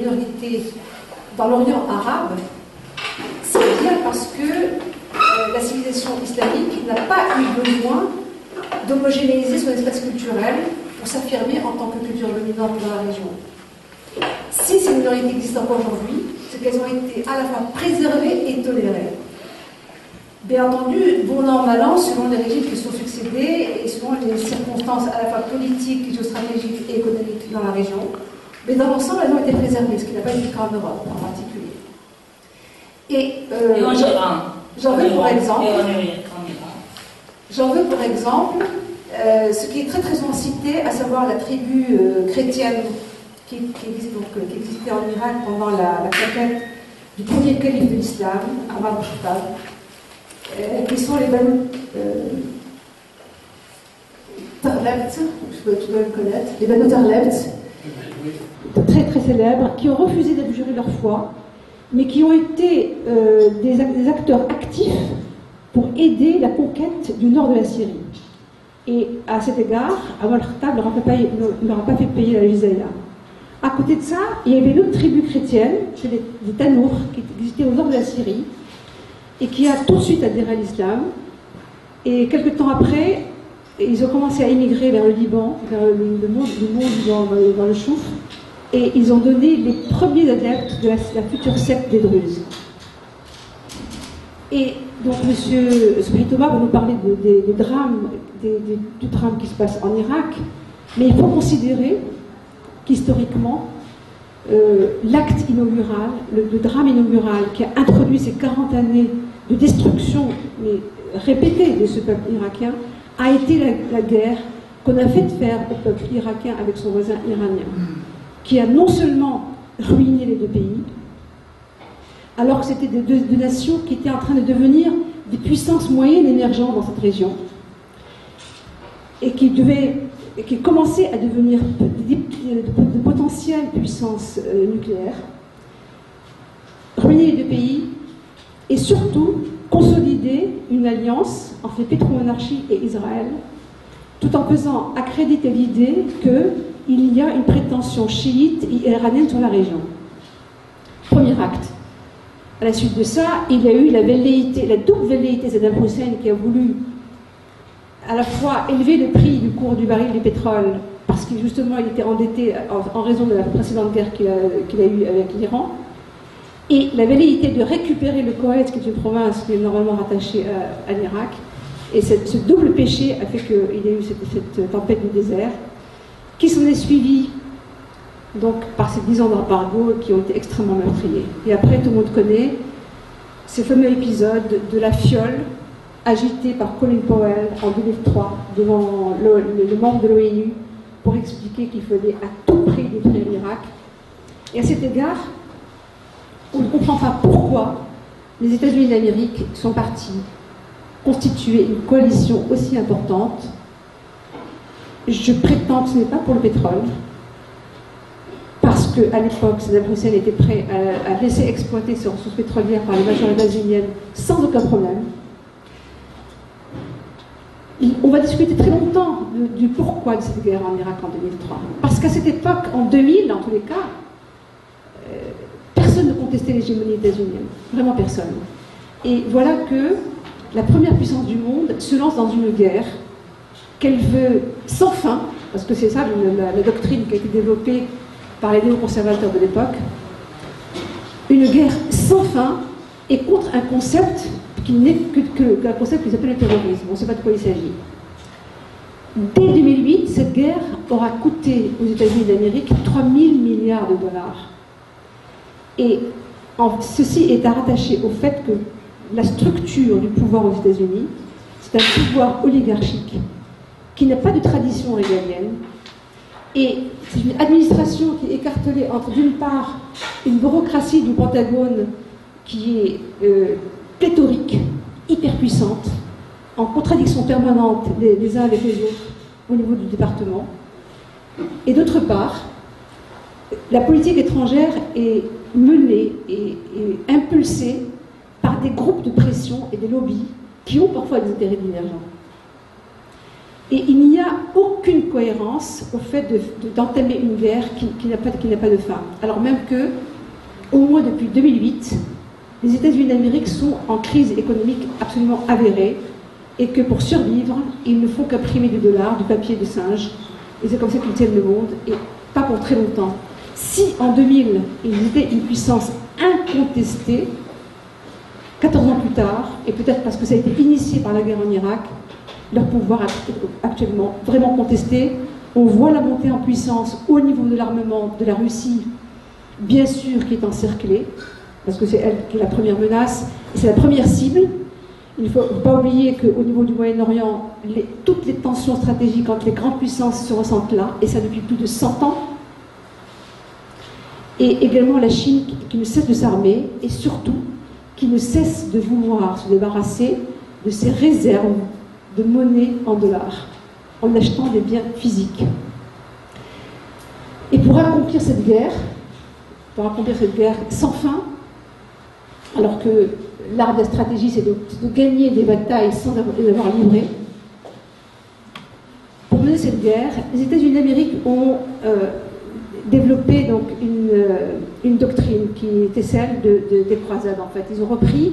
minorités dans l'Orient arabe, c'est bien parce que la civilisation islamique n'a pas eu besoin d'homogénéiser son espace culturel pour s'affirmer en tant que culture dominante dans la région. Si ces minorités existent encore aujourd'hui, c'est qu'elles ont été à la fois préservées et tolérées. Bien entendu, bon an, mal an, selon les régimes qui sont succédés et selon les circonstances à la fois politiques, géostratégiques et économiques dans la région, mais dans l'ensemble, elles ont été préservées, ce qui n'a pas été le cas en Europe en particulier. Et en Iran. J'en veux pour exemple ce qui est très très souvent cité, à savoir la tribu chrétienne qui existait en Irak pendant la conquête du premier calife de l'islam, Omar al-Khattab, qui sont les Banu Tarlebt, tu dois le connaître, les Banu Tarlebt, très très célèbres, qui ont refusé d'abjurer leur foi, mais qui ont été des acteurs actifs pour aider la conquête du nord de la Syrie. Et à cet égard, Omar al-Khattab ne leur a pas fait payer la jizya. À côté de ça, il y avait une autre tribu chrétienne, c'est des Tanours, qui existaient au nord de la Syrie, et qui a tout de suite adhéré à l'islam. Et quelques temps après, ils ont commencé à émigrer vers le Liban, vers le monde dans le Chouf, et ils ont donné les premiers adeptes de la future secte des Druzes. Et donc, M. Souhait Thomas va nous parler du drame qui se passe en Irak, mais il faut considérer qu'historiquement, l'acte inaugural, le drame inaugural qui a introduit ces 40 années de destruction répétée de ce peuple irakien, a été la guerre qu'on a fait faire au peuple irakien avec son voisin iranien, qui a non seulement ruiné les deux pays, alors que c'était deux nations qui étaient en train de devenir des puissances moyennes émergentes dans cette région, et qui commençaient à devenir de potentielles puissances nucléaires, ruiner les deux pays, et surtout consolider une alliance entre les pétromonarchies et Israël, tout en faisant accréditer l'idée qu'il y a une prétention chiite et iranienne sur la région. Premier acte. À la suite de ça, il y a eu la double velléité de Saddam Hussein, qui a voulu à la fois élever le prix du cours du baril du pétrole, parce que justement il était endetté en raison de la précédente guerre qu'il a eue avec l'Iran, et la velléité de récupérer le Koweït, qui est une province qui est normalement rattachée à l'Irak. Et ce double péché a fait qu'il y a eu cette tempête du désert, qui s'en est suivie donc, par ces 10 ans d'embargo qui ont été extrêmement meurtriers. Et après, tout le monde connaît ce fameux épisode de la fiole agitée par Colin Powell en 2003 devant le membre de l'ONU pour expliquer qu'il fallait à tout prix détruire l'Irak. Et à cet égard, on ne comprend pas pourquoi les États-Unis d'Amérique sont partis constituer une coalition aussi importante. Je prétends que ce n'est pas pour le pétrole, parce qu'à l'époque, Saddam Hussein était prêt à laisser exploiter ses ressources pétrolières par les majorités états-uniennes sans aucun problème. On va discuter très longtemps du pourquoi de cette guerre en Irak en 2003. Parce qu'à cette époque, en 2000, en tous les cas, personne ne contestait l'hégémonie états-unienne. Vraiment personne. Et voilà que la première puissance du monde se lance dans une guerre qu'elle veut sans fin, parce que c'est ça la doctrine qui a été développée par les néoconservateurs de l'époque, une guerre sans fin et contre un concept qui n'est qu'un concept qui s'appelle le terrorisme. On ne sait pas de quoi il s'agit. Dès 2008, cette guerre aura coûté aux États-Unis d'Amérique 3 000 milliards de dollars. Et ceci est à rattacher au fait que la structure du pouvoir aux États-Unis, c'est un pouvoir oligarchique qui n'a pas de tradition régalienne. Et c'est une administration qui est écartelée entre, d'une part, une bureaucratie du Pentagone qui est pléthorique, hyper puissante, en contradiction permanente les uns avec les autres au niveau du département. Et d'autre part, la politique étrangère est menée et impulsée par des groupes de pression et des lobbies qui ont parfois des intérêts divergents. Et il n'y a aucune cohérence au fait d'entamer une guerre qui n'a pas de fin. Alors même que, au moins depuis 2008, les États-Unis d'Amérique sont en crise économique absolument avérée et que pour survivre, ils ne font qu'imprimer du dollar, du papier de singe. Et c'est comme ça qu'ils tiennent le monde, et pas pour très longtemps. Si en 2000, ils étaient une puissance incontestée, 14 ans plus tard, et peut-être parce que ça a été initié par la guerre en Irak, leur pouvoir est actuellement vraiment contesté. On voit la montée en puissance au niveau de l'armement de la Russie, bien sûr, qui est encerclée, parce que c'est elle qui est la première menace, et c'est la première cible. Il ne faut pas oublier qu'au niveau du Moyen-Orient, toutes les tensions stratégiques entre les grandes puissances se ressentent là, et ça depuis plus de 100 ans. Et également la Chine qui ne cesse de s'armer, et surtout qui ne cesse de vouloir se débarrasser de ses réserves de monnaie en dollars, en achetant des biens physiques. Et pour accomplir cette guerre sans fin, alors que l'art de la stratégie, c'est de gagner des batailles sans les avoir livrées, pour mener cette guerre, les États-Unis d'Amérique ont développé donc une doctrine qui était celle des croisades, en fait. Ils ont repris,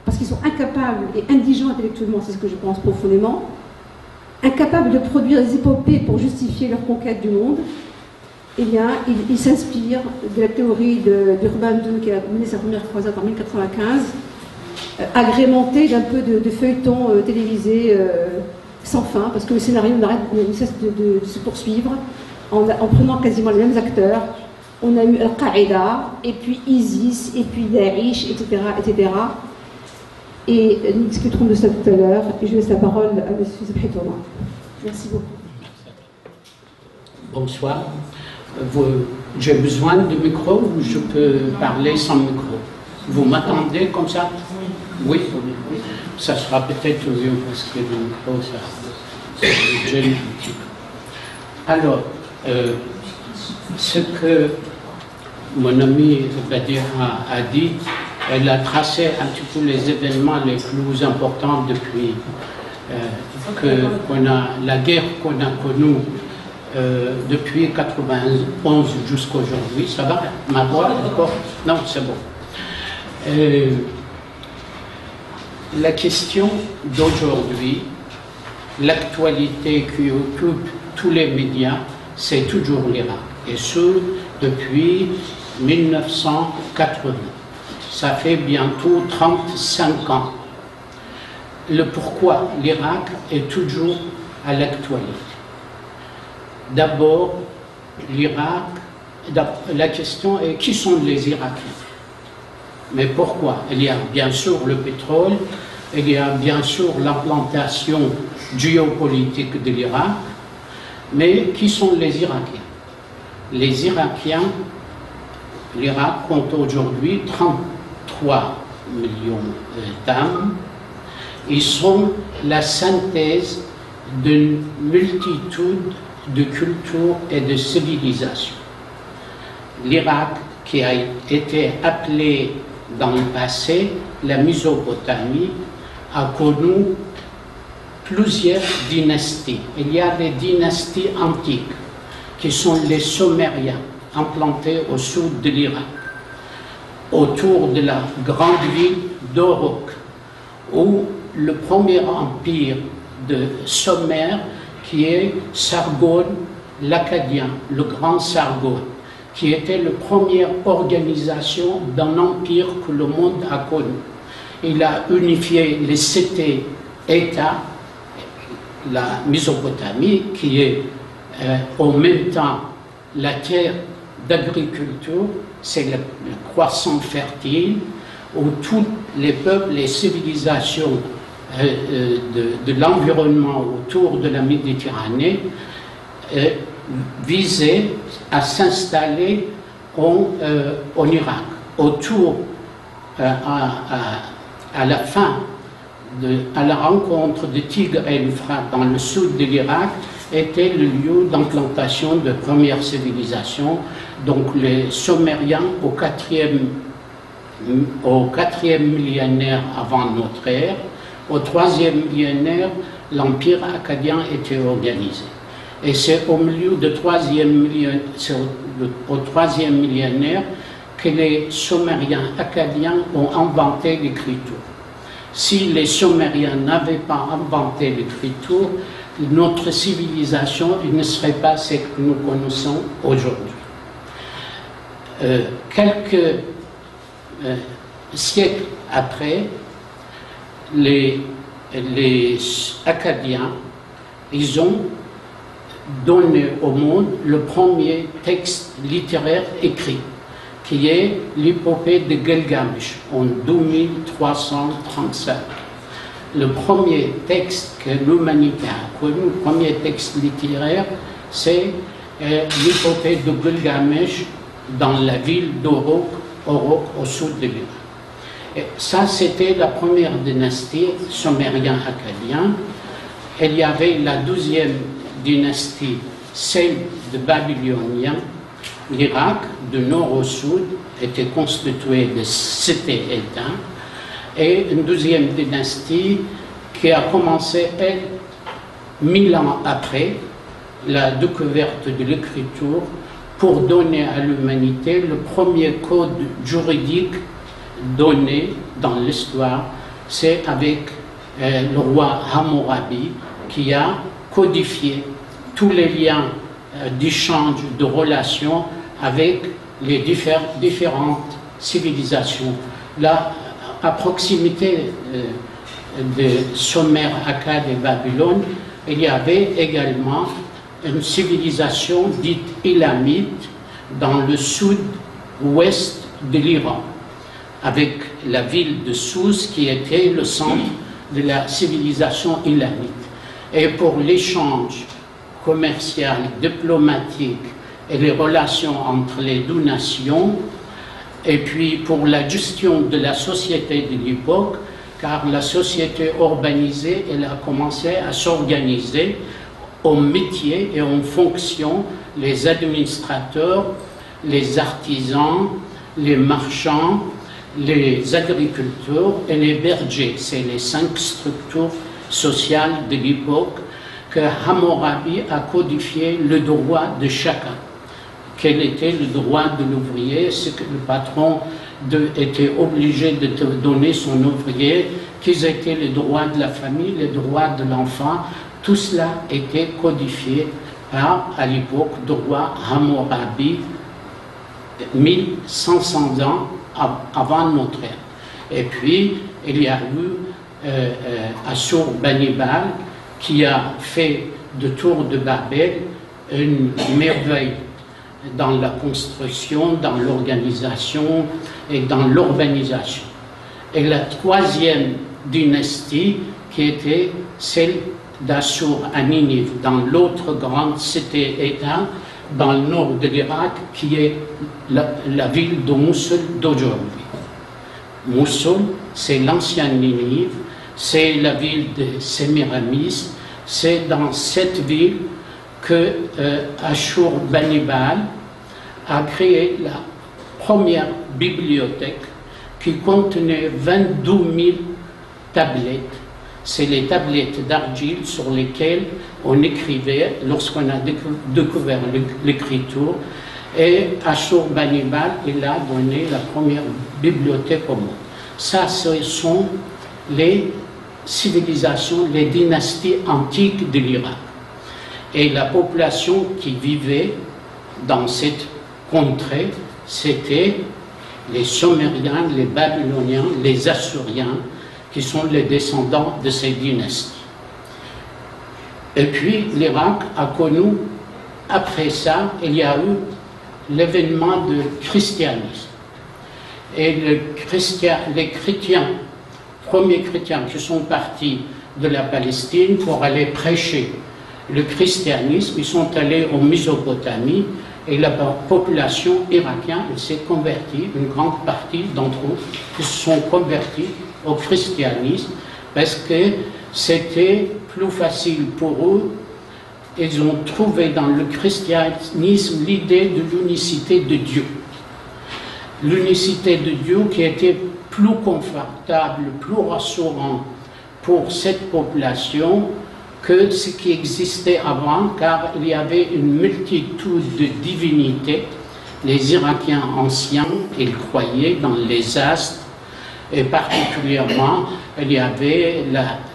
parce qu'ils sont incapables et indigents intellectuellement, c'est ce que je pense profondément, incapables de produire des épopées pour justifier leur conquête du monde. Eh bien, ils s'inspirent de la théorie d'Urban II qui a mené sa première croisade en 1095, agrémentée d'un peu de feuilletons télévisés sans fin, parce que le scénario ne cesse de se poursuivre en prenant quasiment les mêmes acteurs. On a eu Al-Qaïda, et puis ISIS, et puis Daesh, etc., etc. Et nous discuterons de ça tout à l'heure, et je laisse la parole à M. Sabri Tourna. Merci beaucoup. Bonsoir. J'ai besoin de micro ou je peux parler sans micro? Vous m'attendez comme ça? Oui. Ça sera peut-être mieux parce que le micro, ça gêne un petit peu. Alors, ce que mon ami Badira a dit, elle a tracé un petit peu les événements les plus importants depuis la guerre qu'on a connue depuis 91 jusqu'à aujourd'hui. Ça va? Ma voix encore? Non, c'est bon. La question d'aujourd'hui, l'actualité qui occupe tous les médias, c'est toujours l'Irak. Et ce, depuis 1980. Ça fait bientôt 35 ans. Le pourquoi l'Irak est toujours à l'actualité. D'abord, l'Irak, la question est qui sont les Irakiens? Mais pourquoi? Il y a bien sûr le pétrole, il y a bien sûr l'implantation géopolitique de l'Irak, mais qui sont les Irakiens? Les Irakiens, l'Irak compte aujourd'hui 33 millions d'âmes. Ils sont la synthèse d'une multitude de cultures et de civilisations. L'Irak, qui a été appelé dans le passé la Mésopotamie, a connu plusieurs dynasties. Il y a des dynasties antiques qui sont les Sumériens, implantés au sud de l'Irak, autour de la grande ville d'Uruk, où le premier empire de Sumer, qui est Sargon l'Acadien, le grand Sargon, qui était la première organisation d'un empire que le monde a connu. Il a unifié les 7 États, la Mésopotamie, qui est en même temps la terre d'agriculture, c'est le croissant fertile, où tous les peuples, les civilisations de l'environnement autour de la Méditerranée visaient à s'installer en Irak. Autour, à la fin, à la rencontre de Tigre et l'Euphrate dans le sud de l'Irak, était le lieu d'implantation de première civilisation. Donc les Sumériens au 4e millénaire avant notre ère, au 3e millénaire, l'empire acadien était organisé. Et c'est au milieu du au troisième millénaire que les Sumériens akkadiens ont inventé l'écriture. Si les Sumériens n'avaient pas inventé l'écriture, notre civilisation ne serait pas ce que nous connaissons aujourd'hui. Quelques siècles après, les Akkadiens, ils ont donné au monde le premier texte littéraire écrit, qui est l'épopée de Gilgamesh en 2335. Le premier texte que l'humanité a connu, le premier texte littéraire, c'est l'épopée de Gilgamesh dans la ville d'Uruk, au sud de l'Iran. Et ça, c'était la première dynastie sumérien-akkadien. Il y avait la deuxième dynastie, celle de Babyloniens. L'Irak, de nord au sud, était constitué de cités-États. Et une deuxième dynastie qui a commencé, elle, 1000 ans après la découverte de l'écriture, pour donner à l'humanité le premier code juridique donné dans l'histoire. C'est avec le roi Hammurabi qui a codifié tous les liens d'échange, de relations avec les différentes civilisations. Là, à proximité de Sumer, Akkad et Babylone, il y avait également une civilisation dite élamite dans le sud-ouest de l'Iran, avec la ville de Sousse qui était le centre de la civilisation élamite. Et pour l'échange commercial, diplomatique et les relations entre les deux nations, et puis pour la gestion de la société de l'époque, car la société urbanisée, elle a commencé à s'organiser en métiers et en fonctions, les administrateurs, les artisans, les marchands, les agriculteurs et les bergers. C'est les 5 structures sociales de l'époque que Hammurabi a codifié le droit de chacun. Quel était le droit de l'ouvrier, ce que le patron était obligé de donner son ouvrier, quels étaient les droits de la famille, les droits de l'enfant. Tout cela était codifié à l'époque du roi Hammurabi, 1500 ans avant notre ère. Et puis, il y a eu Assur-Banipal qui a fait de Tour de Babel une merveille dans la construction, dans l'organisation et dans l'urbanisation. Et la troisième dynastie qui était celle d'Assur à Ninive, dans l'autre grande cité-État, dans le nord de l'Irak, qui est la ville de Mossoul d'aujourd'hui. Mossoul, c'est l'ancienne Ninive, c'est la ville de Sémiramis, c'est dans cette ville que Assur-Banipal a créé la première bibliothèque qui contenait 22 000 tablettes. C'est les tablettes d'argile sur lesquelles on écrivait lorsqu'on a découvert l'écriture. Et Assur-Banipal, il a donné la première bibliothèque au monde. Ça, ce sont les civilisations, les dynasties antiques de l'Irak. Et la population qui vivait dans cette contrée, c'était les Sumériens, les Babyloniens, les Assuriens, qui sont les descendants de ces dynasties. Et puis l'Irak a connu, après ça, il y a eu l'événement du christianisme. Et les chrétiens, premiers chrétiens qui sont partis de la Palestine pour aller prêcher le christianisme, ils sont allés en Mésopotamie et la population irakienne s'est convertie, une grande partie d'entre eux qui se sont convertis au christianisme parce que c'était plus facile pour eux. Ils ont trouvé dans le christianisme l'idée de l'unicité de Dieu. L'unicité de Dieu qui était plus confortable, plus rassurant pour cette population que ce qui existait avant, car il y avait une multitude de divinités. Les Irakiens anciens, ils croyaient dans les astres, et particulièrement, il y avait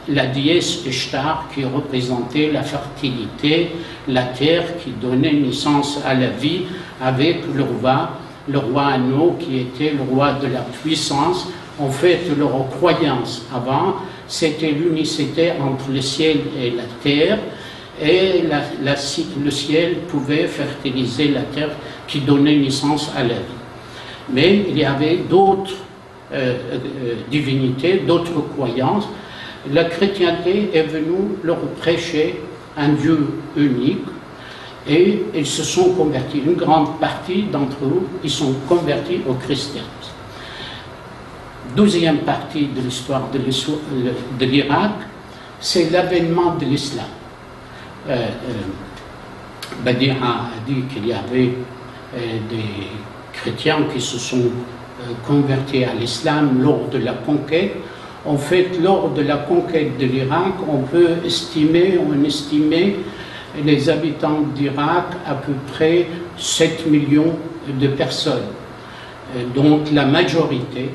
la déesse Ishtar qui représentait la fertilité, la terre qui donnait naissance à la vie, avec le roi Anu qui était le roi de la puissance. En fait, leur croyance avant, c'était l'unicité entre le ciel et la terre, et le ciel pouvait fertiliser la terre qui donnait naissance à la vie. Mais il y avait d'autres divinités, d'autres croyances. La chrétienté est venue leur prêcher un Dieu unique, et ils se sont convertis. Une grande partie d'entre eux, ils sont convertis au christianisme. Deuxième partie de l'histoire de l'Irak, c'est l'avènement de l'islam. Badia a dit qu'il y avait des chrétiens qui se sont convertis à l'islam lors de la conquête. En fait, lors de la conquête de l'Irak, on estimait les habitants d'Irak à peu près 7 millions de personnes. Donc la majorité,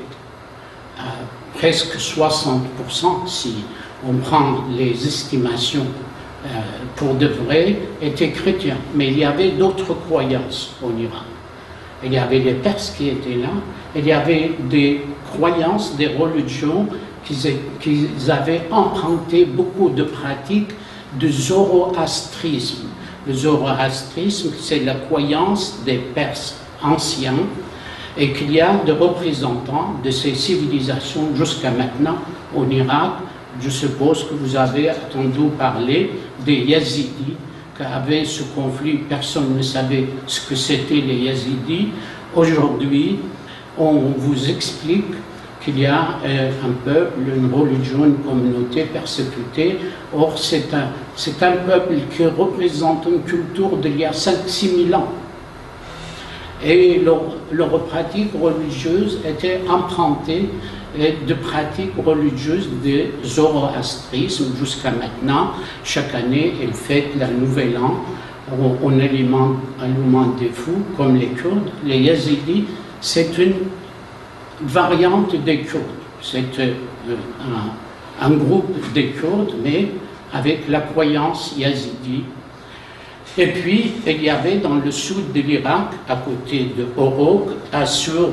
presque 60%, si on prend les estimations pour de vrai, étaient chrétiens. Mais il y avait d'autres croyances en Irak. Il y avait les Perses qui étaient là, il y avait des croyances, des religions qu'ils avaient emprunté beaucoup de pratiques de zoroastrisme. Le zoroastrisme, c'est la croyance des Perses anciens, et qu'il y a des représentants de ces civilisations jusqu'à maintenant en Irak. Je suppose que vous avez entendu parler des Yazidis, qu'avait ce conflit, personne ne savait ce que c'était les Yazidis. Aujourd'hui, on vous explique qu'il y a un peuple, une religion, une communauté persécutée. Or, c'est un peuple qui représente une culture d'il y a 5-6 000 ans. Et leur pratique religieuse était empruntée de pratiques religieuses de zoroastrisme jusqu'à maintenant. Chaque année, ils fêtent le nouvel an en allumant des fous, comme les Kurdes. Les Yazidis, c'est une variante des Kurdes. C'est un groupe des Kurdes, mais avec la croyance yazidi. Et puis, il y avait dans le sud de l'Irak, à côté de Orok, à Surban,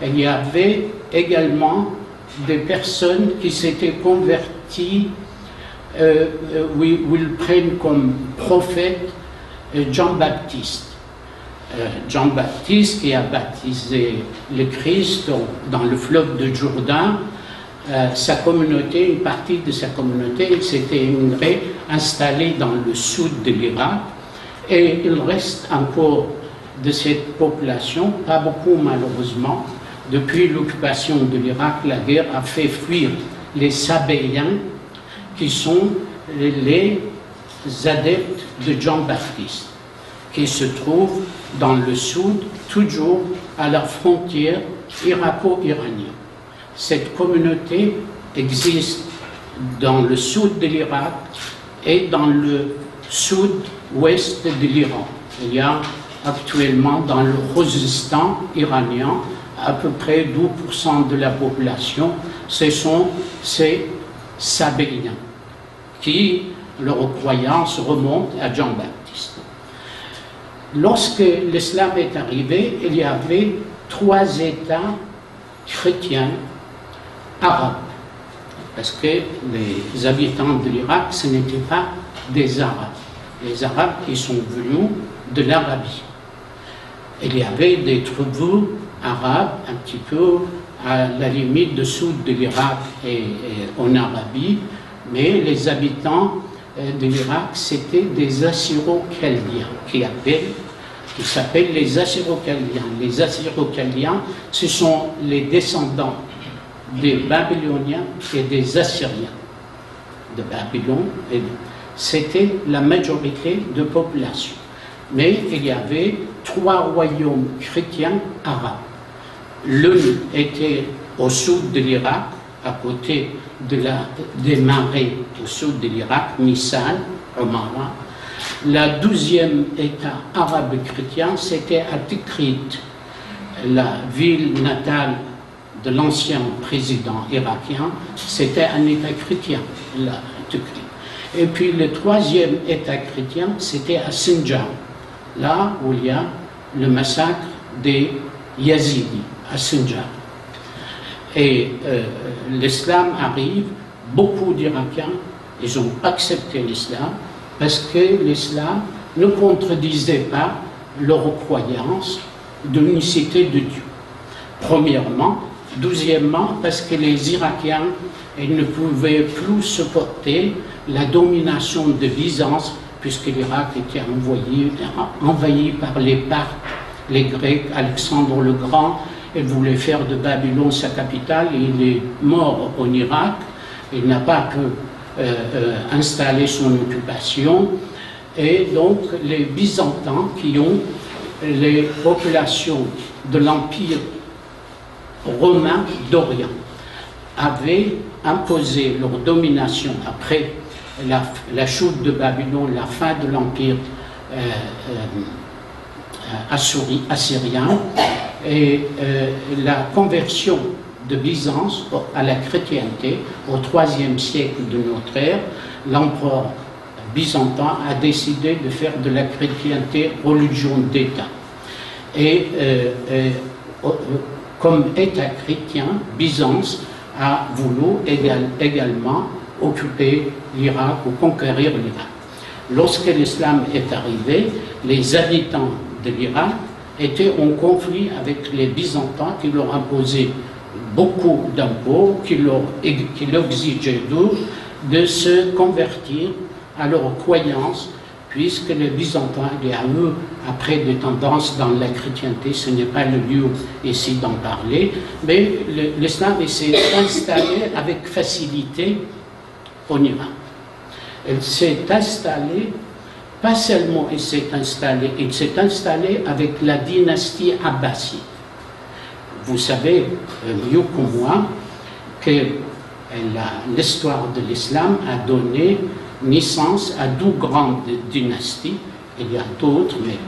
il y avait également des personnes qui s'étaient converties, où ils prennent comme prophète Jean-Baptiste. Jean-Baptiste qui a baptisé le Christ dans le fleuve de Jourdain. Sa communauté, une partie de sa communauté s'était installée dans le sud de l'Irak, et il reste encore de cette population, pas beaucoup malheureusement. Depuis l'occupation de l'Irak, la guerre a fait fuir les Sabéens, qui sont les adeptes de Jean-Baptiste, qui se trouvent dans le sud, toujours à la frontière irako-iranienne. Cette communauté existe dans le sud de l'Irak et dans le sud-ouest de l'Iran. Il y a actuellement dans le Khuzestan iranien à peu près 12% de la population, ce sont ces Sabéens qui, leur croyance remonte à Jean-Baptiste. Lorsque l'islam est arrivé, il y avait 3 États chrétiens arabes, parce que les habitants de l'Irak, ce n'étaient pas des Arabes. Les Arabes qui sont venus de l'Arabie. Il y avait des tribus arabes un petit peu à la limite du sud de l'Irak et en Arabie, mais les habitants de l'Irak, c'était des Assyro-Chaldiens qui s'appellent les Assyro-Chaldiens. Les Assyro-Chaldiens, ce sont les descendants des Babyloniens et des Assyriens de Babylone. C'était la majorité de population. Mais il y avait 3 royaumes chrétiens arabes. L'un était au sud de l'Irak, à côté des marais au sud de l'Irak, Misal, Omara. Le 12e État arabe chrétien, c'était à Tikrit, la ville natale de l'ancien président irakien, c'était un État chrétien, la Tikrit. Et puis le 3e État chrétien, c'était à Sinjar, là où il y a le massacre des Yazidis, à Sinjar. Et l'islam arrive, beaucoup d'Irakiens, ils ont accepté l'islam parce que l'islam ne contredisait pas leur croyance de l'unicité de Dieu. Premièrement. Deuxièmement, parce que les Irakiens ils ne pouvaient plus supporter la domination de Byzance, puisque l'Irak était envahi par les Parthes, les Grecs, Alexandre le Grand. Il voulait faire de Babylone sa capitale, et il est mort en Irak. Il n'a pas pu installer son occupation. Et donc, les Byzantins, qui ont les populations de l'Empire romain d'Orient, avaient imposé leur domination après la chute de Babylone, la fin de l'Empire assyrien, et la conversion de Byzance à la chrétienté au IIIe siècle de notre ère. L'empereur byzantin a décidé de faire de la chrétienté religion d'État. Et comme État chrétien, Byzance a voulu également occuper l'Irak ou conquérir l'Irak. Lorsque l'islam est arrivé, les habitants de l'Irak étaient en conflit avec les Byzantins qui leur imposaient beaucoup d'impôts, qui leur exigeaient d'eux de se convertir à leur croyance, puisque les Byzantins, et à eux, après des tendances dans la chrétienté, ce n'est pas le lieu ici d'en parler, mais l'islam s'est installé avec facilité en Irak. Il s'est installé, pas seulement il s'est installé avec la dynastie abbasside. Vous savez mieux que moi que l'histoire de l'islam a donné naissance à 2 grandes dynasties. Il y a d'autres, mais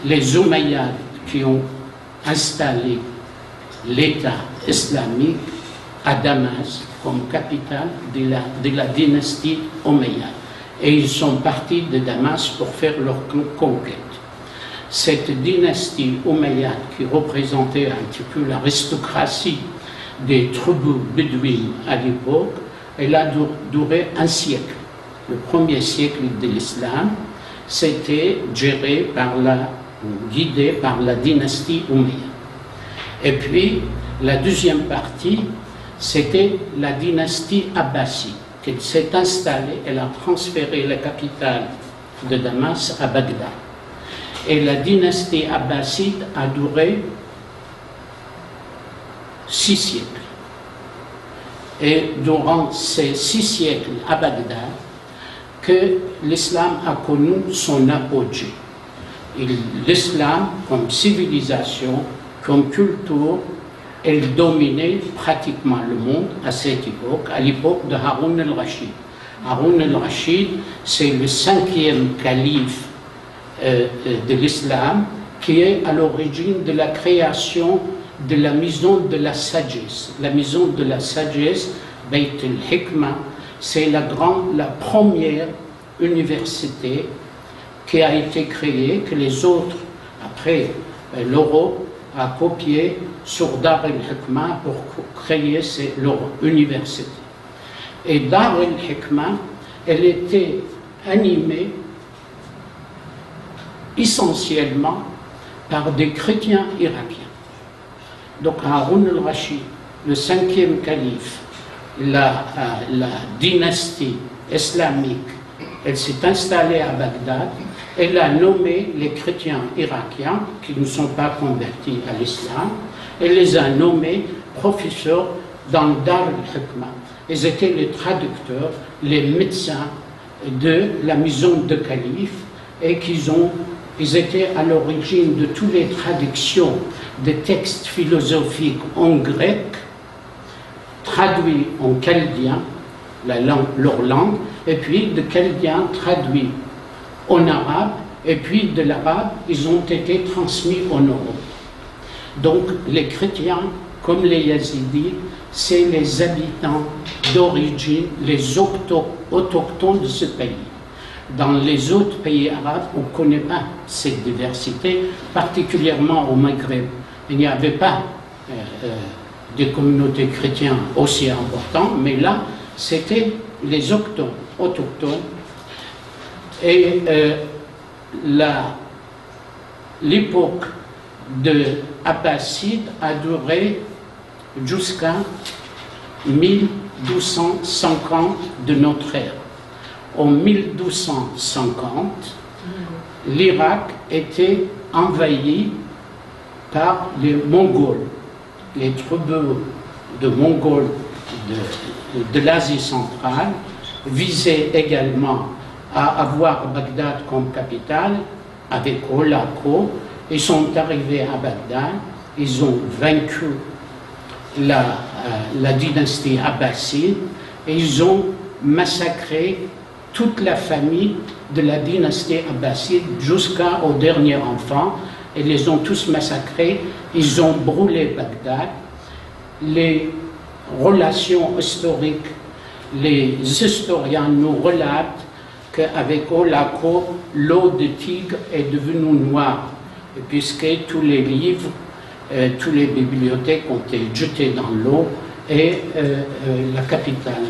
les Omeyyades qui ont installé l'État islamique à Damas comme capitale de la dynastie Omeyyade. Et ils sont partis de Damas pour faire leur conquête. Cette dynastie Omeyyade, qui représentait un petit peu l'aristocratie des tribus bédouines à l'époque, elle a duré un siècle. Le premier siècle de l'islam, c'était guidé par la dynastie Omeyyade. Et puis, la deuxième partie, c'était la dynastie abbasside, qui s'est installée, elle a transféré la capitale de Damas à Bagdad. Et la dynastie abbasside a duré 6 siècles. Et durant ces 6 siècles à Bagdad, que l'islam a connu son apogée. L'islam, comme civilisation, comme culture, elle dominait pratiquement le monde à cette époque, à l'époque de Haroun al-Rachid. Haroun al-Rachid, c'est le 5e calife de l'islam, qui est à l'origine de la création de la maison de la sagesse. La maison de la sagesse, Beit al-Hikmah, c'est la première université qui a été créée, que les autres, après l'Europe, a copié sur Dar al-Hikmah pour créer leur université. Et Dar al-Hikmah, elle était animée essentiellement par des chrétiens irakiens. Donc Haroun al-Rachid, le 5e calife, la dynastie islamique, elle s'est installée à Bagdad. Elle a nommé les chrétiens irakiens qui ne sont pas convertis à l'islam, elle les a nommés professeurs dans Dar al-Hikmah. Ils étaient les traducteurs, les médecins de la maison de calife, et ils étaient à l'origine de toutes les traductions des textes philosophiques en grec, traduit en chaldien, leur langue, et puis de chaldien traduit en arabe, et puis de l'arabe, ils ont été transmis en Europe. Donc les chrétiens, comme les yazidis, c'est les habitants d'origine, les autochtones de ce pays. Dans les autres pays arabes, on ne connaît pas cette diversité, particulièrement au Maghreb. Il n'y avait pas des communautés chrétiennes aussi importantes, mais là, c'était les autochtones. Et l'époque de Abbasside a duré jusqu'à 1250 de notre ère. En 1250, l'Irak était envahi par les Mongols. Les tribus de Mongols de l'Asie centrale visaient également à avoir Bagdad comme capitale avec Holako. Ils sont arrivés à Bagdad, ils ont vaincu la dynastie abbasside et ils ont massacré toute la famille de la dynastie abbasside jusqu'au dernier enfant. Ils les ont tous massacrés, ils ont brûlé Bagdad. Les relations historiques, les historiens nous relatent qu'avec Holako, l'eau de Tigre est devenue noire, puisque tous les livres, toutes les bibliothèques ont été jetées dans l'eau et la capitale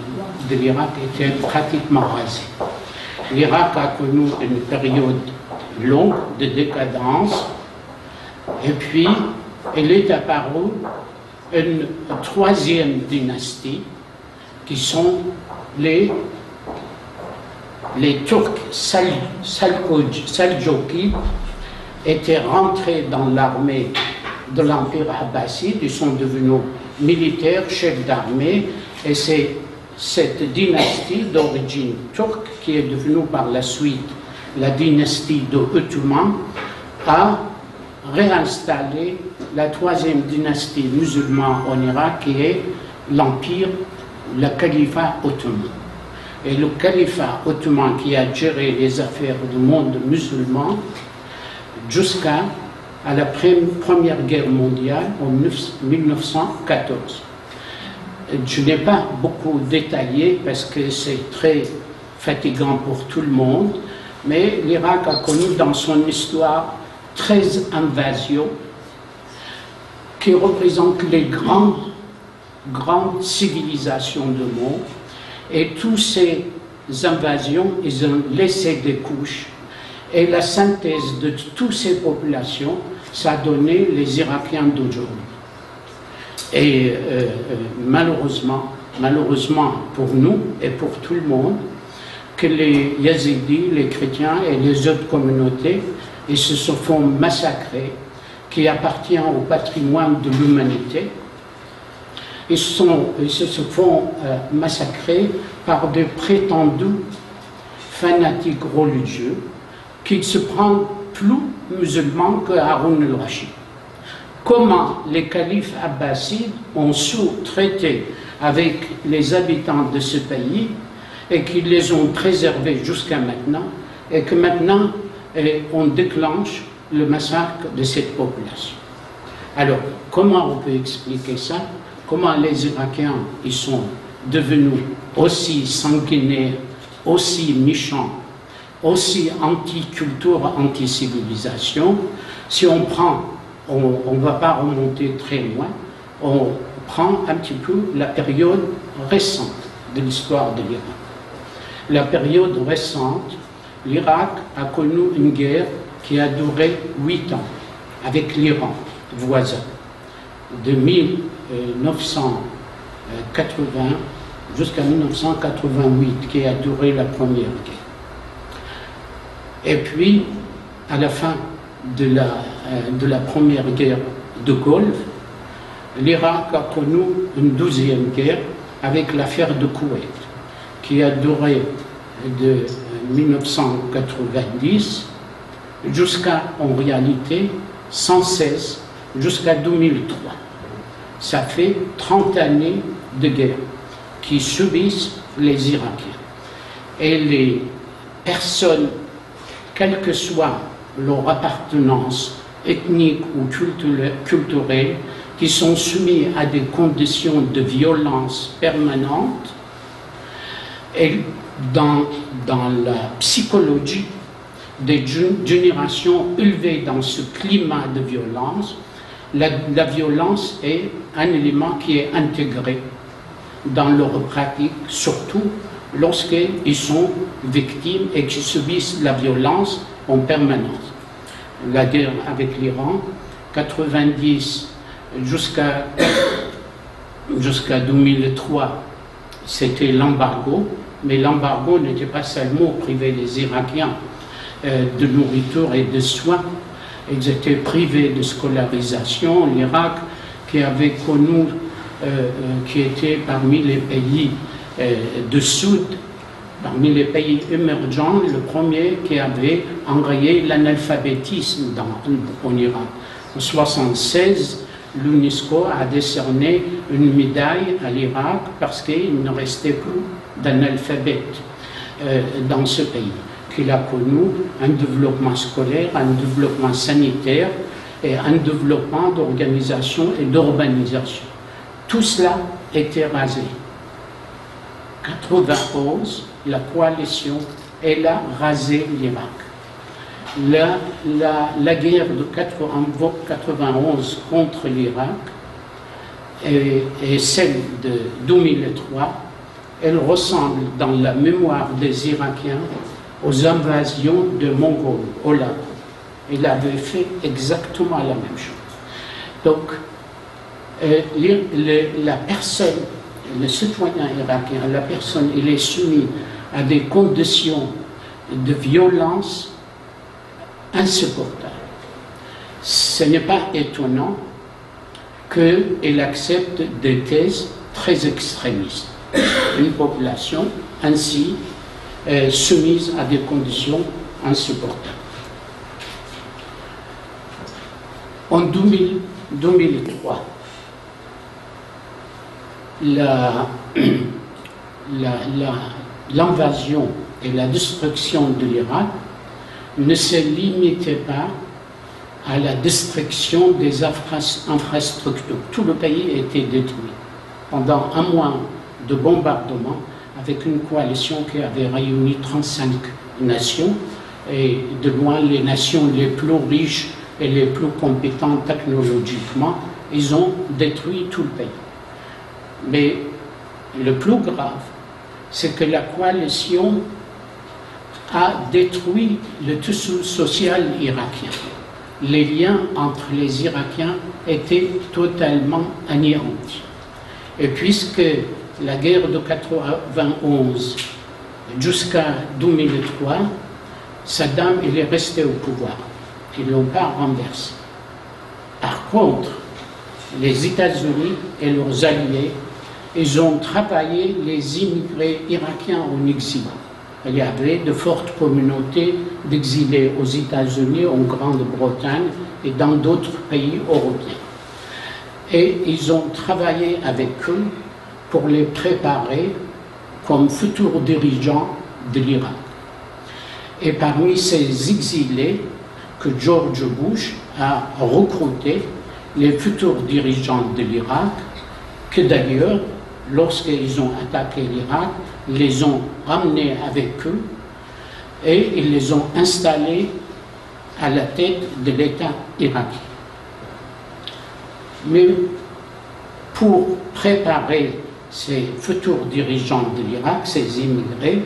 de l'Irak était pratiquement rasée. L'Irak a connu une période longue de décadence et puis il est apparu une troisième dynastie qui sont les Turcs Seldjoukides étaient rentrés dans l'armée de l'Empire abbasside, ils sont devenus militaires, chefs d'armée, et c'est cette dynastie d'origine turque qui est devenue par la suite la dynastie de Ottoman, a réinstallé la troisième dynastie musulmane en Irak qui est l'Empire, le califat ottoman. Et le califat ottoman qui a géré les affaires du monde musulman jusqu'à la Première Guerre mondiale en 1914. Je n'ai pas beaucoup détaillé parce que c'est très fatigant pour tout le monde, mais l'Irak a connu dans son histoire 13 invasions qui représentent les grandes civilisations du monde. Et toutes ces invasions, ils ont laissé des couches. Et la synthèse de toutes ces populations, ça a donné les Irakiens d'aujourd'hui. Et malheureusement pour nous et pour tout le monde, que les Yazidis, les chrétiens et les autres communautés, ils se font massacrer, qui appartient au patrimoine de l'humanité. Ils se font massacrer par des prétendus fanatiques religieux qui ne se prennent plus musulmans que Haroun al-Rachid. Comment les califes abbassides ont su traiter avec les habitants de ce pays et qu'ils les ont préservés jusqu'à maintenant, et que maintenant on déclenche le massacre de cette population. Alors, comment on peut expliquer ça? Comment les Irakiens ils sont devenus aussi sanguinaires, aussi méchants, aussi anti-culture, anti-civilisation? Si on prend, on ne va pas remonter très loin, on prend un petit peu la période récente de l'histoire de l'Irak. La période récente, l'Irak a connu une guerre qui a duré 8 ans avec l'Iran voisin, de 1980 jusqu'à 1988, qui a duré la première guerre. Et puis, à la fin de la première guerre de Golfe, l'Irak a connu une deuxième guerre avec l'affaire de Koweït, qui a duré de 1990 jusqu'à, en réalité, sans cesse, jusqu'à 2003. Ça fait 30 années de guerre qui subissent les Irakiens. Et les personnes, quelle que soit leur appartenance ethnique ou culturelle, qui sont soumises à des conditions de violence permanentes, et dans la psychologie des générations élevées dans ce climat de violence, la violence est un élément qui est intégré dans leur pratique, surtout lorsqu'ils sont victimes et qu'ils subissent la violence en permanence. La guerre avec l'Iran, 90 jusqu'à 2003, c'était l'embargo, mais l'embargo n'était pas seulement privé des Irakiens de nourriture et de soins. Ils étaient privés de scolarisation. L'Irak, qui avait connu, qui était parmi les pays du Sud, parmi les pays émergents, le premier qui avait enrayé l'analphabétisme en Irak. En 1976, l'UNESCO a décerné une médaille à l'Irak parce qu'il ne restait plus d'analphabètes dans ce pays, qu'il a connu un développement scolaire, un développement sanitaire et un développement d'organisation et d'urbanisation. Tout cela était rasé. 91, la coalition, elle a rasé l'Irak. La guerre de 91 contre l'Irak et celle de 2003, elle ressemble dans la mémoire des Irakiens aux invasions de Mongols au Laos. Il avait fait exactement la même chose. Donc, la personne, le citoyen irakien, la personne, il est soumis à des conditions de violence insupportables. Ce n'est pas étonnant qu'il accepte des thèses très extrémistes. Une population ainsi soumise à des conditions insupportables. En 2003, l'invasion et la destruction de l'Irak ne se limitait pas à la destruction des infrastructures. Tout le pays était détruit pendant un mois de bombardement avec une coalition qui avait réuni 35 nations et de loin les nations les plus riches et les plus compétentes technologiquement. Ils ont détruit tout le pays. Mais le plus grave, c'est que la coalition a détruit le tissu social irakien. Les liens entre les Irakiens étaient totalement anéantis. Et puisque la guerre de 91 jusqu'à 2003, Saddam il est resté au pouvoir. Ils ne l'ont pas renversé. Par contre, les États-Unis et leurs alliés, ils ont travaillé les immigrés irakiens en exil. Il y avait de fortes communautés d'exilés aux États-Unis, en Grande-Bretagne et dans d'autres pays européens. Et ils ont travaillé avec eux pour les préparer comme futurs dirigeants de l'Irak. Et parmi ces exilés que George Bush a recrutés, les futurs dirigeants de l'Irak, que d'ailleurs, lorsqu'ils ont attaqué l'Irak, les ont ramenés avec eux et ils les ont installés à la tête de l'État irakien. Mais pour préparer ces futurs dirigeants de l'Irak, ces immigrés,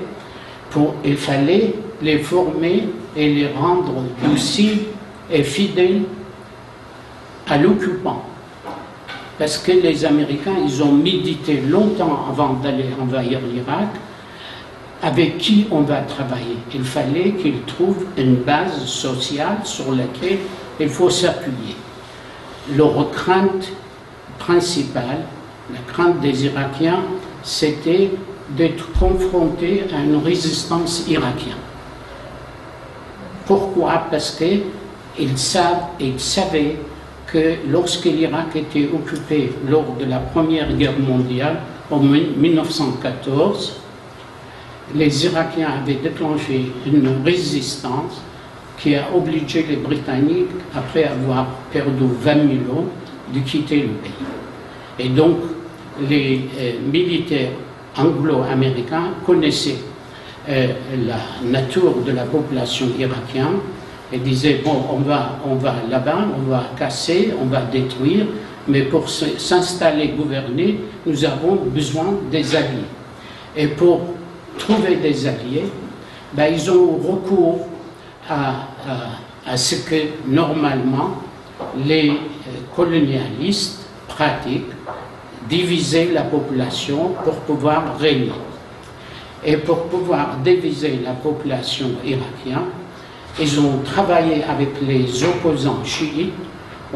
il fallait les former et les rendre dociles et fidèles à l'occupant. Parce que les Américains, ils ont médité longtemps avant d'aller envahir l'Irak, avec qui on va travailler. Il fallait qu'ils trouvent une base sociale sur laquelle il faut s'appuyer. Leur crainte principale, la crainte des Irakiens, c'était d'être confrontés à une résistance irakienne. Pourquoi? Parce qu'ils savaient que lorsque l'Irak était occupé lors de la Première Guerre mondiale, en 1914, les Irakiens avaient déclenché une résistance qui a obligé les Britanniques, après avoir perdu 20 000 hommes, de quitter le pays. Et donc, les militaires anglo-américains connaissaient la nature de la population irakienne et disaient, bon, on va là-bas, on va casser, on va détruire, mais pour s'installer, gouverner, nous avons besoin des alliés. Et pour trouver des alliés, ben, ils ont recours à ce que normalement les colonialistes pratiquent, diviser la population pour pouvoir régner. Et pour pouvoir diviser la population irakienne, ils ont travaillé avec les opposants chiites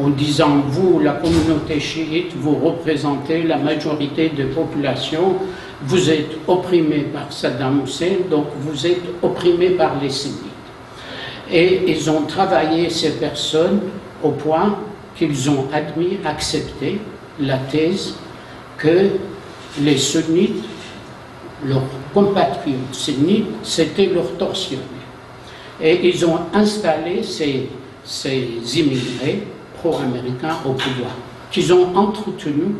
en disant, vous, la communauté chiite, vous représentez la majorité de population, vous êtes opprimés par Saddam Hussein, donc vous êtes opprimés par les sunnites. Et ils ont travaillé ces personnes au point qu'ils ont accepté la thèse que les sunnites, leurs compatriotes sunnites, c'était leurs tortionnaires. Et ils ont installé ces immigrés pro-américains au pouvoir, qu'ils ont entretenu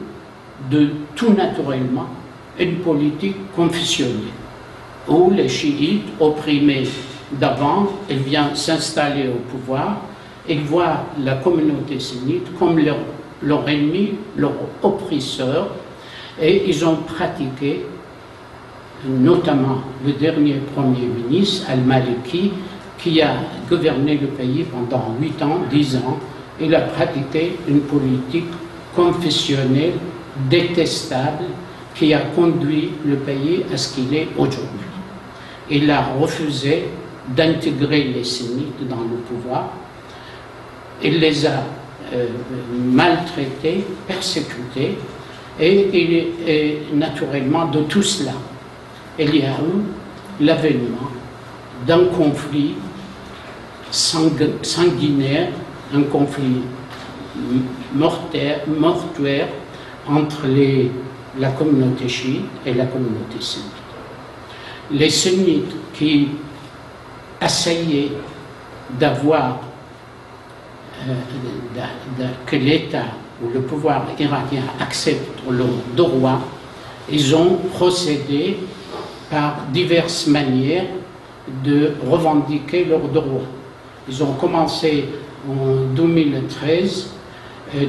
de tout naturellement une politique confessionnelle, où les chiites opprimés d'avant, ils viennent s'installer au pouvoir, ils voient la communauté sunnite comme leur ennemi, leur oppresseur, et ils ont pratiqué, notamment le dernier Premier ministre, Al-Maliki, qui a gouverné le pays pendant 8 ans, 10 ans. Il a pratiqué une politique confessionnelle détestable qui a conduit le pays à ce qu'il est aujourd'hui. Il a refusé d'intégrer les sunnites dans le pouvoir. Il les a maltraités, persécutés, et naturellement de tout cela, il y a eu l'avènement d'un conflit sanguinaire, un conflit mortuaire entre la communauté chiite et la communauté sunnite. Les sunnites qui essayaient d'avoir que l'État ou le pouvoir irakien accepte leurs droits, ils ont procédé par diverses manières de revendiquer leurs droits. Ils ont commencé en 2013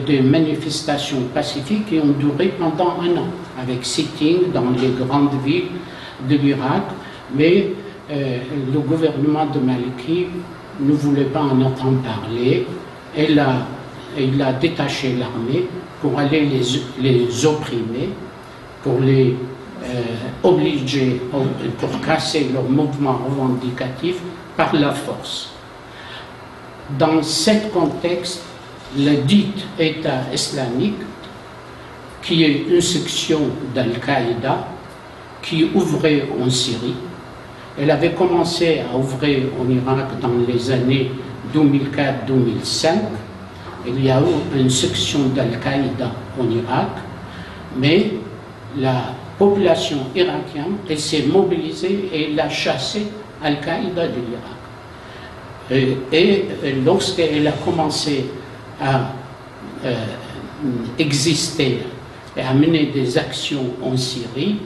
des manifestations pacifiques qui ont duré pendant 1 an, avec sitting dans les grandes villes de l'Irak, mais le gouvernement de Maliki ne voulait pas en entendre parler. Il a détaché l'armée pour aller les opprimer, pour les obliger, pour casser leur mouvement revendicatif par la force. Dans ce contexte, le dit État islamique, qui est une section d'Al-Qaïda, qui ouvrait en Syrie, elle avait commencé à ouvrir en Irak dans les années 2004-2005. Il y a eu une section d'Al-Qaïda en Irak, mais la population irakienne, elle s'est mobilisée et elle a chassé Al-Qaïda de l'Irak. Et lorsqu'elle a commencé à exister et à mener des actions en Syrie,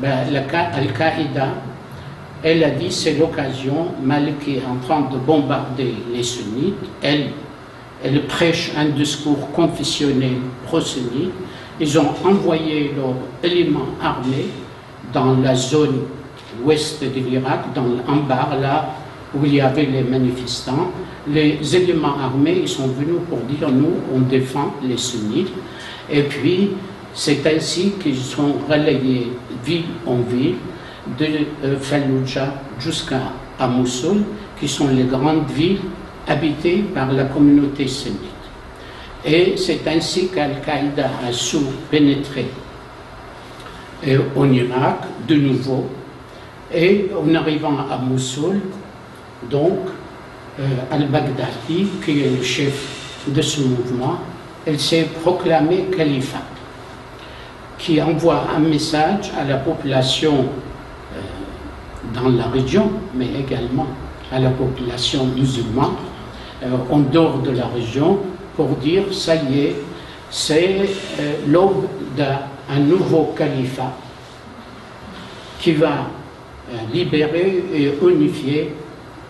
Al-Qaïda, elle a dit c'est l'occasion, Maliki est en train de bombarder les sunnites, elle prêche un discours confessionnel pro-sunnite. Ils ont envoyé leurs éléments armés dans la zone ouest de l'Irak, dans l'Anbar, là où il y avait les manifestants. Les éléments armés, ils sont venus pour dire nous, on défend les sunnites. Et puis, c'est ainsi qu'ils sont relayés ville en ville, de Fallujah jusqu'à Mossoul, qui sont les grandes villes habitées par la communauté sunnite. Et c'est ainsi qu'Al-Qaïda a su pénétrer en Irak de nouveau. Et en arrivant à Mossoul, donc, Al-Baghdadi, qui est le chef de ce mouvement, elle s'est proclamée califat. qui envoie un message à la population dans la région, mais également à la population musulmane en dehors de la région, pour dire ça y est, c'est l'aube d'un nouveau califat qui va libérer et unifier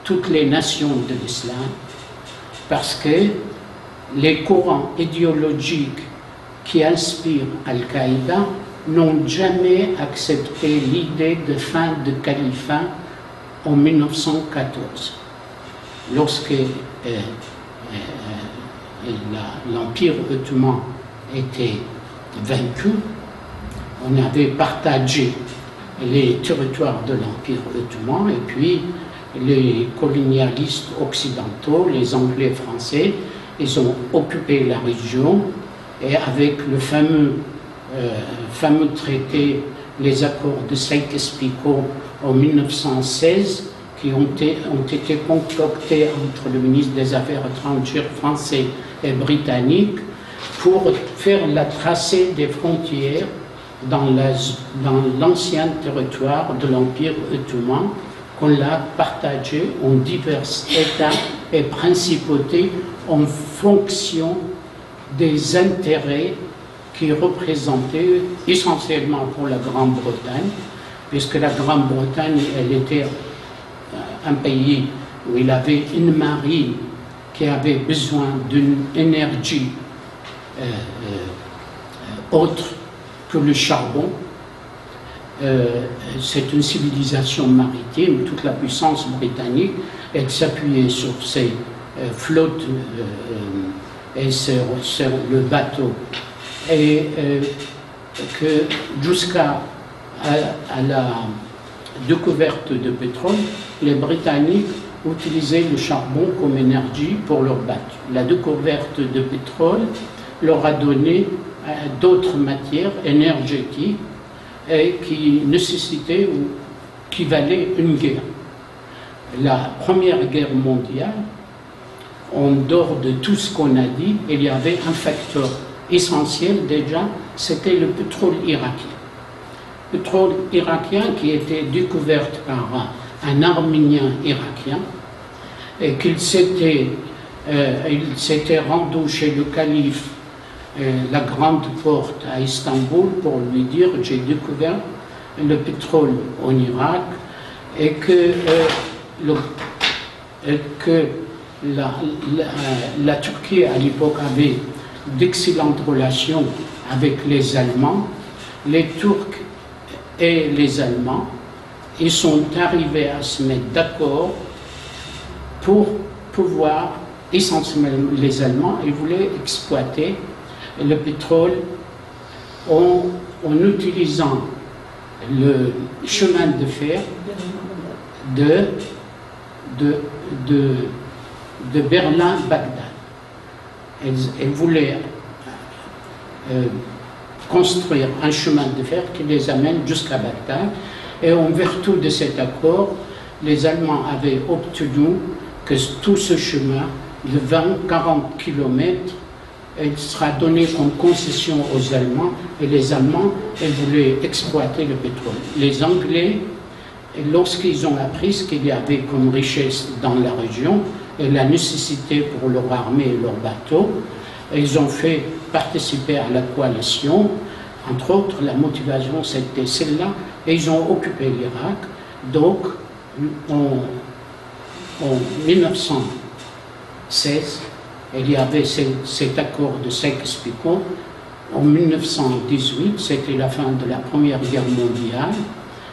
toutes les nations de l'islam, parce que les courants idéologiques qui inspirent Al-Qaïda n'ont jamais accepté l'idée de fin de califat en 1914. Lorsque l'Empire ottoman était vaincu, on avait partagé les territoires de l'Empire ottoman, et puis les colonialistes occidentaux, les Anglais, Français, ils ont occupé la région, et avec le fameux traité, les accords de Sykes-Picot en 1916, qui ont été concoctés entre le ministre des Affaires étrangères français et britannique pour faire la tracée des frontières dans l'ancien territoire de l'Empire ottoman, qu'on l'a partagé en divers États et principautés en fonction des intérêts qui représentaient essentiellement pour la Grande-Bretagne, puisque la Grande-Bretagne, elle était un pays où il avait une marine qui avait besoin d'une énergie autre que le charbon. C'est une civilisation maritime. Toute la puissance britannique, elle s'appuyait sur ses flottes et sur le bateau. Et que jusqu'à la découverte de pétrole, les Britanniques utilisaient le charbon comme énergie pour leur bateau. La découverte de pétrole leur a donné d'autres matières énergétiques et qui nécessitaient ou qui valaient une guerre. La Première Guerre mondiale, en dehors de tout ce qu'on a dit, il y avait un facteur essentiel déjà, c'était le pétrole irakien. Le pétrole irakien qui était découvert par un Arménien irakien et qu'il s'était rendu chez le calife la Grande Porte à Istanbul pour lui dire « j'ai découvert le pétrole en Irak » et que la Turquie à l'époque avait d'excellentes relations avec les Allemands. Les Turcs et les Allemands, ils sont arrivés à se mettre d'accord pour pouvoir, essentiellement les Allemands, ils voulaient exploiter le pétrole en utilisant le chemin de fer de Berlin-Bagdad. Ils voulaient construire un chemin de fer qui les amène jusqu'à Bagdad. Et en vertu de cet accord, les Allemands avaient obtenu que tout ce chemin de 20-40 km sera donné comme concession aux Allemands, et les Allemands, ils voulaient exploiter le pétrole. Les Anglais, lorsqu'ils ont appris ce qu'il y avait comme richesse dans la région et la nécessité pour leur armée et leurs bateaux, ils ont fait participer à la coalition. Entre autres, la motivation c'était celle-là, et ils ont occupé l'Irak. Donc, en 1916, il y avait cet accord de Sykes-Picot. En 1918, c'était la fin de la Première Guerre mondiale.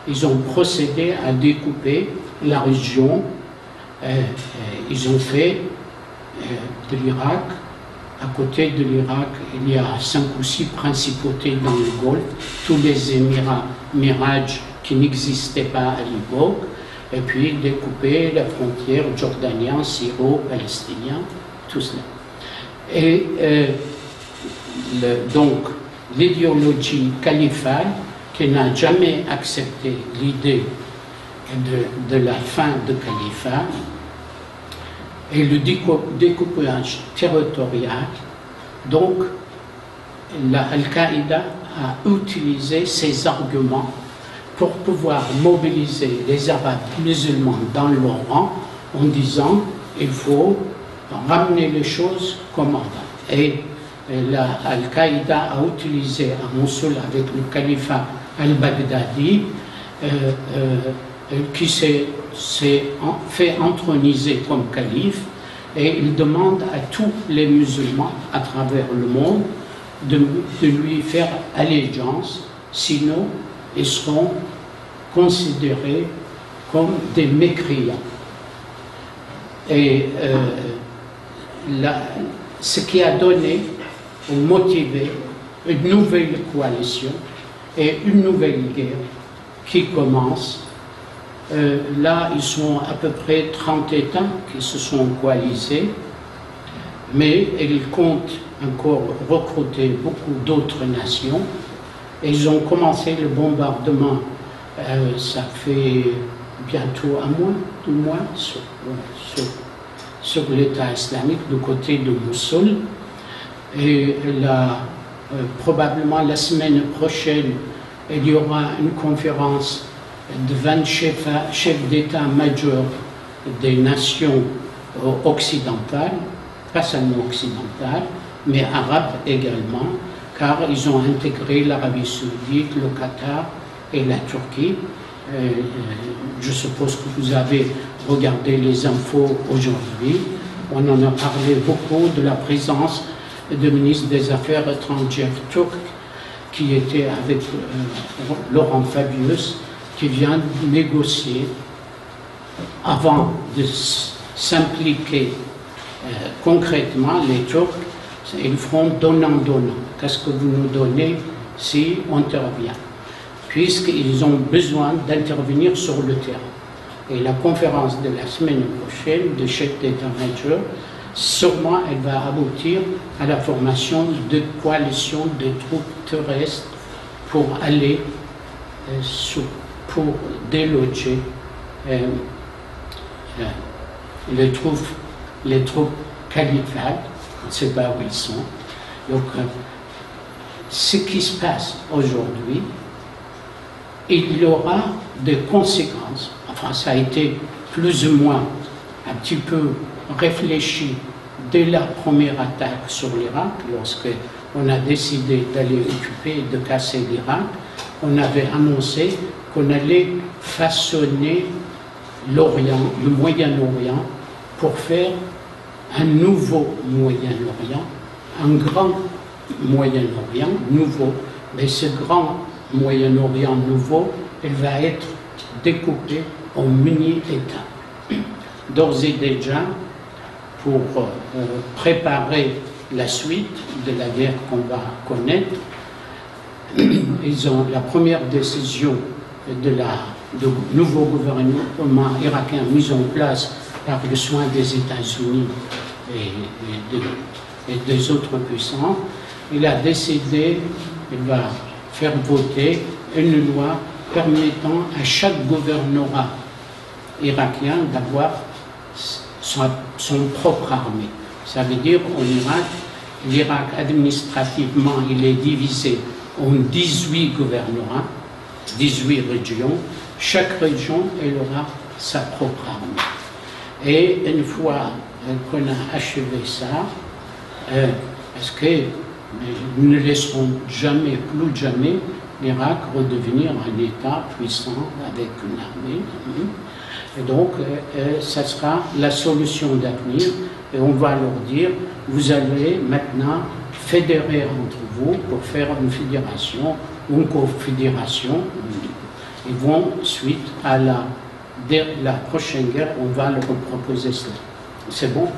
Ils ont procédé à découper la région. Ils ont fait de l'Irak. À côté de l'Irak, il y a 5 ou 6 principautés dans le Golfe, tous les Émirats, Miraj qui n'existaient pas à l'époque, et puis découper la frontière jordanien, syro-palestinien, tout cela. Et donc, l'idéologie califale qui n'a jamais accepté l'idée de la fin de califat, et le découpage territorial. Donc, Al-Qaïda à utiliser ces arguments pour pouvoir mobiliser les Arabes musulmans dans leur rang en disant il faut ramener les choses comme avant. Et Al-Qaïda a utilisé à Mossoul avec le califat al-Baghdadi qui s'est fait entroniser comme calife, et il demande à tous les musulmans à travers le monde de lui faire allégeance, sinon ils seront considérés comme des mécréants. Et ce qui a donné ou motivé une nouvelle coalition et une nouvelle guerre qui commence. Là, ils sont à peu près 30 États qui se sont coalisés, mais ils comptent encore recruter beaucoup d'autres nations. Et ils ont commencé le bombardement, ça fait bientôt un mois sur l'État islamique du côté de Mossoul. Et là, probablement la semaine prochaine, il y aura une conférence de 20 chefs d'État-major des nations occidentales, pas seulement occidentales, mais arabes également, car ils ont intégré l'Arabie saoudite, le Qatar et la Turquie. Je suppose que vous avez regardé les infos aujourd'hui. On en a parlé beaucoup de la présence du ministre des Affaires étrangères turc qui était avec Laurent Fabius, qui vient négocier avant de s'impliquer concrètement. Les Turcs, ils feront donnant-donnant. Qu'est-ce que vous nous donnez si on intervient? Puisqu'ils ont besoin d'intervenir sur le terrain. Et la conférence de la semaine prochaine des chefs d'État-major, sûrement elle va aboutir à la formation de coalitions de troupes terrestres pour aller pour déloger les troupes califales. On ne sait pas où ils sont. Donc, ce qui se passe aujourd'hui, il y aura des conséquences. Enfin, ça a été plus ou moins un petit peu réfléchi dès la première attaque sur l'Irak, lorsque on a décidé d'aller occuper et de casser l'Irak. On avait annoncé qu'on allait façonner l'Orient, le Moyen-Orient, pour faire un nouveau Moyen-Orient, un grand Moyen-Orient nouveau. Mais ce grand Moyen-Orient nouveau, il va être découpé en mini-États. D'ores et déjà, pour préparer la suite de la guerre qu'on va connaître, ils ont la première décision du nouveau gouvernement irakien mis en place par le soin des États-Unis et des autres puissances. Il a décidé, il va faire voter une loi permettant à chaque gouvernorat irakien d'avoir son propre armée. Ça veut dire en Irak, l'Irak administrativement il est divisé en 18 gouvernorats, 18 régions. Chaque région elle aura sa propre armée. Et une fois qu'on a achevé ça, parce que nous ne laisserons jamais, plus jamais, l'Irak redevenir un État puissant avec une armée. Et donc, ça sera la solution d'avenir. Et on va leur dire, vous allez maintenant fédérer entre vous pour faire une fédération, une confédération. Ils vont, suite à la prochaine guerre, on va leur proposer cela. C'est bon?